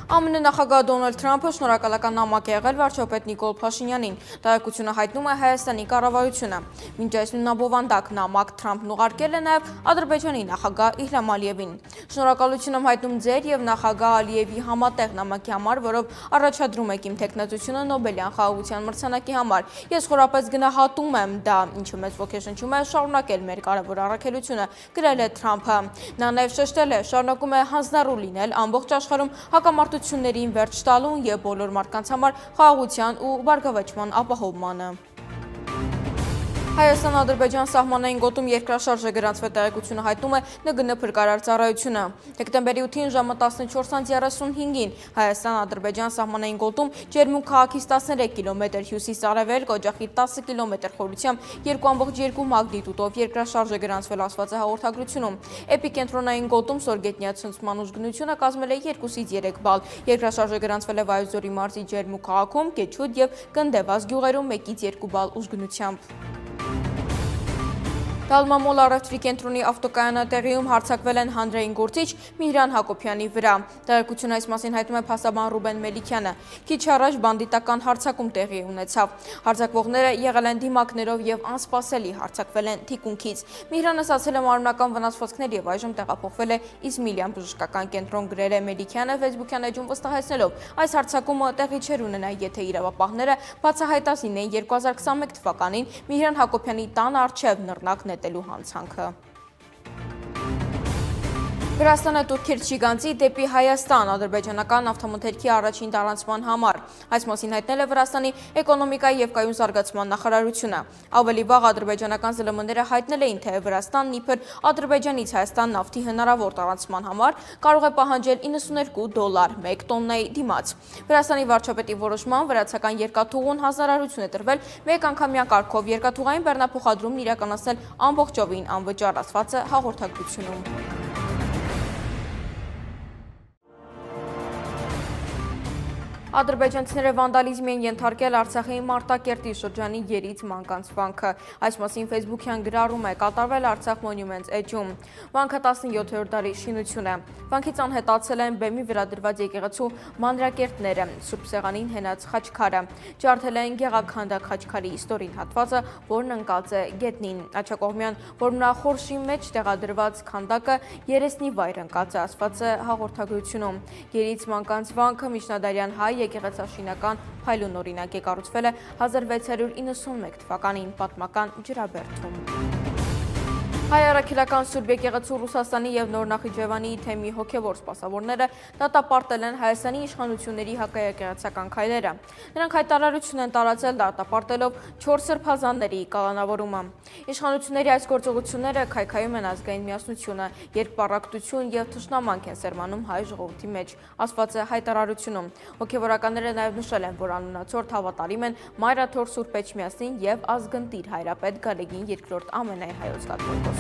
ԱՄՆ նախագահ Դոնալդ Թրամփը շնորհակալական նամակ է եղել վարչապետ Նիկոլ Փաշինյանին։ Տեղեկությունը հայտնում է Հայաստանի կառավարությունը։ Մինչ այս նույնաբովանդակ նամակ Թրամփն ուղարկել է նաև Ադրբեջանի նախագահ Իլհամ Ալիևին։ Շնորհակալություն եմ հայտնում ձեր եւ նախագահ Ալիևի համատեղ նամակի համար, որով առաջադրում եք իմ թեկնածությունը Նոբելյան խաղաղության մրցանակի համար։ Ես խորապես գնահատում եմ դա, ինչը մեզ ոգեշնչում է շարունակել մեր կարևոր առաքելությունը, գրել է Թրամփը։ Նա նաև շեշտել է, շարունակում է հանձնառու լինել ամբողջ աշխարհում հակամարտություններին վերջ տալուն եւ բոլոր մարդկանց համար խաղաղության ու բարգավաճման ապահովմանը։ Հայաստան-Ադրբեջան սահմանային գոտում երկրաշարժ է գրանցվել, տեղեկությունը հայտնում է ՆԳՆ փրկարար ծառայությունը։ Դեկտեմբերի 8-ին ժամը 14:35-ին Հայաստան-Ադրբեջան սահմանային գոտում Ջերմուկ քաղաքից 13 կիլոմետր հյուսիս-արևելք, օջախի 10 կիլոմետր խորությամբ 2.2 մագնիտուդով երկրաշարժ է գրանցվել, ասված է հաղորդագրությունում։ Էպիկենտրոնային գոտում սորգետնյա ցնցման ուժգնությունը կազմել է 2-ից 3 բալ։ Երկրաշարժը գրանցվել է Վայոց ձորի մարզի Ջերմուկ քաղաքում, Կեչուդ եւ Գնդեվազ գյուղերում 1-ից 2 բալ ուժգնությամբ։ Դալմամոլ առևտրի կենտրոնի ավտոկայանատեղիում հարձակվել են հանրային գործիչ Միհրան Հակոբյանի վրա։ Տեղեկություն այս մասին հայտնում է փաստաբան Ռուբեն Մելիքյանը։ Քիչ առաջ բանդիտական հարձակում տեղի ունեցավ։ Հարձակվողները եղել են դիմակներով եւ անսպասելի հարձակվել են թիկունքից։ Միհրանը ստացել է մարմնական վնասվածքներ եւ այժմ տեղափոխվել է Իզմիլյան բժշկական կենտրոն, գրել է Մելիքյանը Facebook-յան էջում վստահեցնելով, այս հարձակումը տեղի չէր ունենա, եթե իրավապահները բացահայտածին էին 2021 թվականին Միհրան Հակոբյանի տան առջև նռնակ նետելու հանցանքը։ Վրաստանը Տուրքերչի գանձի դեպի Հայաստան ադրբեջանական նավթամթերքի առաջին տարանցման համար։ Այս մասին հայտնել է Վրաստանի էկոնոմիկայի եւ կայուն զարգացման նախարարությունը։ Ավելի վաղ ադրբեջանական ԶԼՄ-ները հայտնել էին, թե Վրաստանն իբր Ադրբեջանից Հայաստան նավթի հնարավոր տարանցման համար կարող է պահանջել $92 1 տոննայի դիմաց։ Վրաստանի վարչապետի որոշման վրացական երկաթուղուն հանձնարարություն է տրվել մեկ անգամյա կարգով երկաթուղային բեռնափոխադրումն իրականացնել ամբողջովին անվճար, ասված է հաղորդագրությունում։ Ադրբեջանցիները վանդալիզմի են ենթարկել Արցախի Մարտակերտի շրջանի Երից մանկանց վանքը։ Այս մասին Facebook-յան գրառում է կատարվել Արցախ Monuments էջում։ Վանքը 17-րդ դարի շինություն է։ Վանքից անհետացել են բեմի վրա դրված եկեղեցու մանրակերտները, Սուրբ Սեղանին հենած խաչքարը։ Ջարդել են գեղաքանդակ խաչքարի իստորին հատվածը, որն ընկած է գետնին։ Աջակողմյան որմնախորշի մեջ տեղադրված քանդակը երեսնի վայր ընկած է, ասված է հաղորդագրությունում։ Երից մանկանց վանքը միջնադարյան հայ եկեղեցաշինական փայլուն օրինակ է, կառուցվել է 1691 թվականին պատմական ջրաբերդում։ Հայ առաքելական Սուրբ եկեղեցու Ռուսաստանի եւ Նոր Նախիջևանի թեմի հոգևոր սպասավորները դատապարտել են Հայաստանի իշխանությունների հակաեկեղեցական քայլերը։ Նրանք հայտարարություն են տարածել դատապարտելով 4 սրբազանների կալանավորումը։ Իշխանությունների այս գործողությունները քայքայում են ազգային միասնությունը, երկպառակտություն եւ թշնամանք են սերմանում հայ ժողովրդի մեջ, ասված է հայտարարությունում։ Հոգևորականները նաեւ նշել են, որ անունացորդ հավատարիմ են Մայրաթոր Սուրբ Էջմիածնին եւ ազգընտիր հայրապետ Գալեգին II ամենայն հայոց կաթողիկոսին։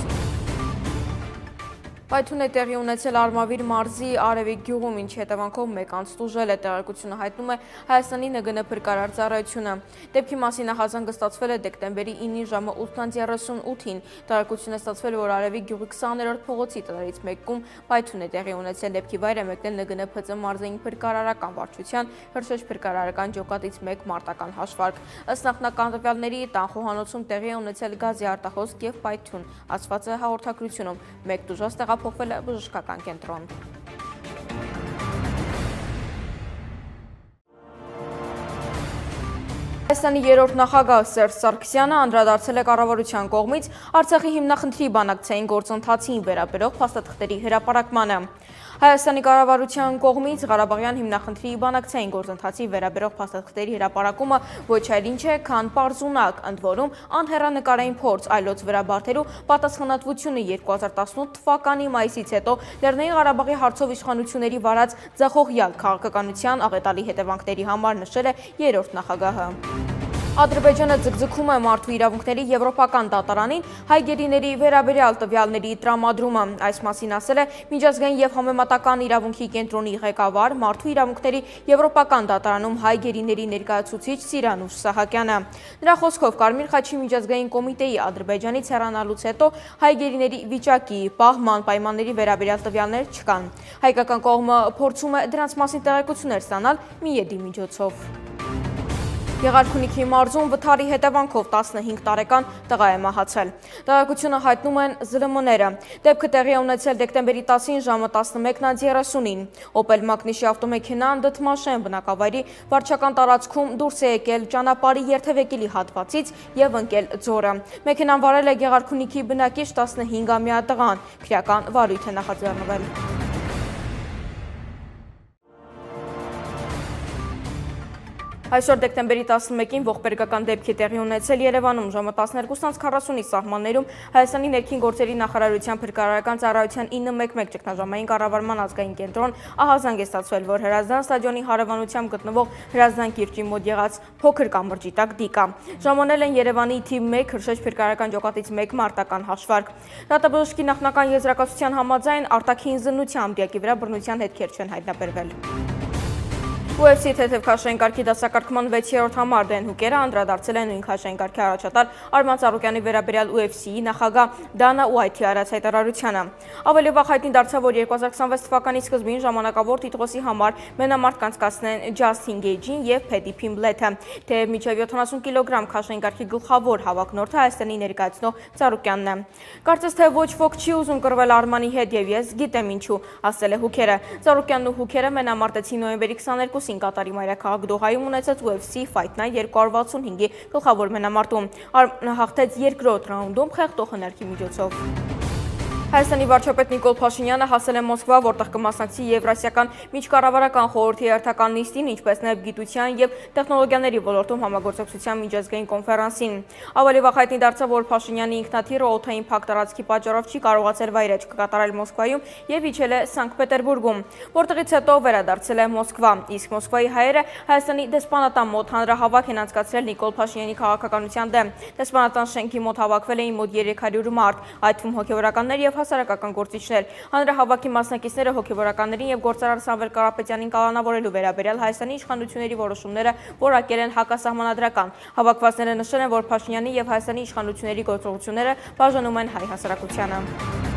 Պայթուն է տեղի ունեցել Արմավիր մարզի Արևիկ գյուղում, ինչի հետևանքով մեկ անձ տուժել է, տեղեկությունը հայտնում է Հայաստանի ՆԳՆ փրկարար ծառայությունը։ Դեպքի մասին նախազանգը ստացվել է դեկտեմբերի 9-ի ժամը 8:38-ին։ Տեղեկություն է ստացվել, որ Արևիկ գյուղի 20-րդ փողոցի տներից մեկում պայթուն է տեղի ունեցել։ Դեպքի վայր է մեկնել ՆԳՆ ՓԾ մարզային փրկարարական վարչության Հրշեջ փրկարարական ջոկատից 1 մարտական հաշվարկ։ Ըստ նախնական տվյալների տան խոհանոցում տեղի է ունեցել գազի արտահոսք եւ պայթուն, ասված է հաղորդագրությունում։ Մեկ տուժած տեղափոխվել է բժշկական կենտրոն։ Հայաստանի երրորդ նախագահ Սերժ Սարգսյանը անդրադարձել է կառավարության կողմից Արցախի հիմնախնդրի բանակցային գործընթացին վերաբերող փաստաթղթերի հրապարակմանը։ Հայաստանի կառավարության կողմից Ղարաբաղյան հիմնախնդրի բանակցային գործընթացի վերաբերող փաստաթղթերի հրապարակումը ոչ այլ ինչ է, քան պարզունակ, ընդ որում անհեռանկարային փորձ այլոց վրա բարդելու պատասխանատվությունը 2018 թվականի մայիսից հետո Լեռնային Ղարաբաղի հարցով իշխանությունների վարած ձախողյալ քաղաքականության աղետալի հետևանքների համար, նշել է երրորդ նախագահը։ Ադրբեջանը ձգձգում է մարդու իրավունքների եվրոպական դատարանին հայ գերիների վերաբերյալ տվյալների տրամադրումը։ Այս մասին ասել է Միջազգային և համեմատական իրավունքի կենտրոնի ղեկավար մարդու իրավունքների եվրոպական դատարանում հայ գերիների ներկայացուցիչ Սիրանուշ Սահակյանը։ Նրա խոսքով Կարմիր խաչի միջազգային կոմիտեի Ադրբեջանից հեռանալուց հետո հայ գերիների վիճակի պահման պայմանների վերաբերյալ տվյալներ չկան։ Հայկական կողմը փորձում է դրանց մասին տեղեկություններ ստանալ ՄԻԵԴ-ի միջոցով։ Գեղարքունիքի մարզում վթարի հետևանքով 15 տարեկան տղա է մահացել։ Տեղեկությունը հայտնում են ԶԼՄ-ները։ Դեպքը տեղի է ունեցել դեկտեմբերի 10-ին ժամը 11:30-ին։ Opel Magnishi ավտոմեքենան Դդմաշեն բնակավայրի վարչական տարածքում դուրս է եկել ճանապարհի երթևեկիլի հատվածից եւ ընկել ձորը։ Մեքենան վարել է Գեղարքունիքի բնակիչ 15-ամյա տղան։ Քրեական վարույթ է նախաձեռնվել։ Այսօր դեկտեմբերի 11-ին ողբերգական դեպք է տեղի ունեցել Երևանում ժամը 12:40-ի սահմաններում Հայաստանի ներքին գործերի նախարարության փրկարարական ծառայության 911 ճգնաժամային կառավարման ազգային կենտրոն ահազանգ է ստացվել, որ Հրազդան ստադիոնի հարևանությամբ գտնվող Հրազդան կիրճի մոտ եղած փոքր կամրջի տակ դիկա։ Ժամանել են Երևանի թիվ 1 Հրշեջ փրկարարական ջոկատից 1 մարտական հաշվարկ։ Դատաբժշկի նախնական եզրակացության համաձայն արտաքին զննությամբ դիակի վրա բռնության հետքեր չեն հայտնաբերվել։ UFC թեթև քաշային կարգի դասակարգման 6-րդ համար Դեն Հուկերը անդրադարձել է նույն քաշային կարգի առաջատար Արման Ծառուկյանի վերաբերյալ UFC-ի նախագահ Դանա Ուայթի արած հայտարարությանը։ Ավելի վաղ հայտնի դարձավ, որ 2026 թվականի սկզբին ժամանակավոր տիտղոսի համար մենամարտ կանցկացնեն Ջասթին Գեյջին եւ Փեդի Փիմբլեթը, թեև մինչև 70 կիլոգրամ քաշային կարգի գլխավոր հավակնորդը Հայաստանի ներկայացնող Ծառուկյանն է։ Կարծես թե ոչ ոք չի ուզում կռվել Արմանի հետ եւ ես գիտեմ ինչու, ասել է Հուկերը։ Ծառուկյանն ու Հուկերը մենամարտեցին նոյեմբերի 22-ին Կատարի մայրաքաղաք Դոհայում ունեցած UFC Fight Night 265-ի գլխավոր մենամարտում։ Արմանը հաղթեց երկրորդ ռաունդում խեղդող հնարքի միջոցով։ Հայաստանի վարչապետ Նիկոլ Փաշինյանը հասել է Մոսկվա, որտեղ կմասնակցի Եվրասիական միջկառավարական խորհրդի հերթական նիստին, ինչպես նաև գիտության եւ տեխնոլոգիաների ոլորտում համագործակցության միջազգային կոնֆերանսին։ Ավելի վաղ հայտնի դարձավ, որ Փաշինյանի ինքնաթիռը օդային փակ տարածքի պատճառով չի կարողացել վայրէջք կատարել Մոսկվայում եւ իջել է Սանկտ Պետերբուրգում, որտեղից հետո վերադարձել է Մոսկվա։ Իսկ Մոսկվայի հայերը Հայաստանի դեսպանատան մոտ հանրահավաք են անցկացրել Նիկոլ Փաշինյանի քաղաքականության դեմ։ Դեսպանատան շենքի մոտ հավաքվել էին մոտ 300 մարդ, այդ թվում հոգևորականներ եւ հասարակական գործիչներ։ Հանրահավաքի մասնակիցները հոգևորականներին եւ գործարար Սամվել Կարապետյանին կալանավորելու վերաբերյալ Հայաստանի իշխանությունների որոշումները որակել են հակասահմանադրական։ Հավաքվածները նշել են, որ Փաշինյանի եւ Հայաստանի իշխանությունների գործողությունները բաժանում են հայ հասարակությանը։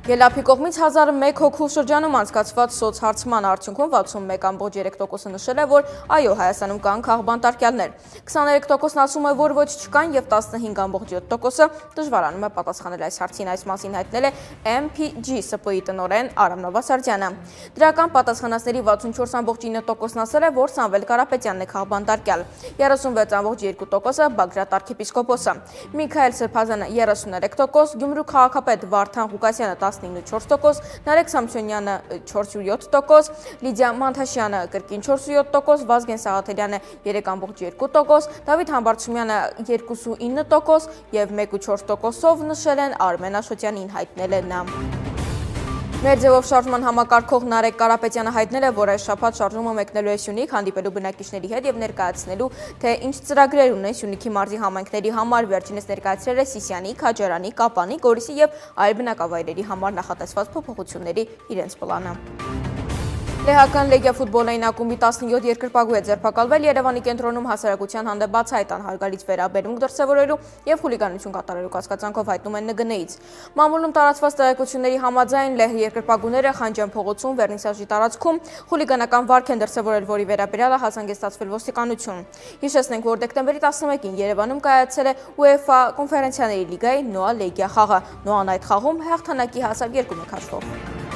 Գելափի կողմից 1001 հոգու շրջանում անցկացված սոցհարցման արդյունքում 61.3%-ը նշել է, որ այո, Հայաստանում կան քաղբանտարկյալներ։ 23%-ն ասում է, որ ոչ չկան եւ 15.7%-ը դժվարանում է պատասխանել այս հարցին։ Այս մասին հայտնել է MPG ՍՊ-ի տնօրեն Արամ Նովասարդյանը։ Դրական պատասխանածների 64.9%-ն ասել է, որ Սամվել Կարապետյանն է քաղբանտարկյալ, 36.2%-ը Բագրատ arczepiskopos-ը, Միքայել Սրբազանը 33%, Գյումրու քաղաքապետ Վարդան Ղուկասյանը 19.4%, Նարեկ Սամսոնյանը 4.7%, Լիդիա Մանթաշյանը կրկին 4.7%, Վազգեն Սաղաթելյանը 3.2%, Դավիթ Համբարձումյանը 2.9% եւ 1.4%-ով նշել են Արմեն Աշոտյանին, հայտնել է նա։ Մեր ձևով շարժման համակարգող Նարեկ Կարապետյանը հայտնել է, որ այս շաբաթ շարժումը մեկնելու է Սյունիք, հանդիպելու բնակիչների հետ եւ ներկայացնելու, թե ինչ ծրագրեր ունեն Սյունիքի մարզի համայնքների համար, վերջինս ներկայացրել է Սիսիանի, Քաջարանի, Կապանի, Գորիսի եւ այլ բնակավայրերի համար նախատեսված փոփոխությունների իրենց պլանը։ Լեհական Լեգիա ֆուտբոլային ակումբի 17 երկրպագու է ձերբակալվել Երևանի կենտրոնում հասարակության հանդեպ բացահայտ անհարգալից վերաբերմունք դրսևորելու եւ խուլիգանություն կատարելու կասկածանքով հայտնում են ՆԳՆ-ից։ Մամուլում տարածված տեղեկությունների համաձայն Լեհ երկրպագուները Խանջան փողոցում Վերնիսաժի տարածքում խուլիգանական վարք են դրսևորել, որի վերաբերյալ հազանգստացվել ոստիկանություն։ Հիշեցնենք, որ դեկտեմբերի 11-ին Երևանում կայացել է UEFA կոնֆերենցիաների լիգայի Նոա Լեգիա խաղը։ Նոան այդ խաղում հաղթանակի հասավ 2-1 հաշվով։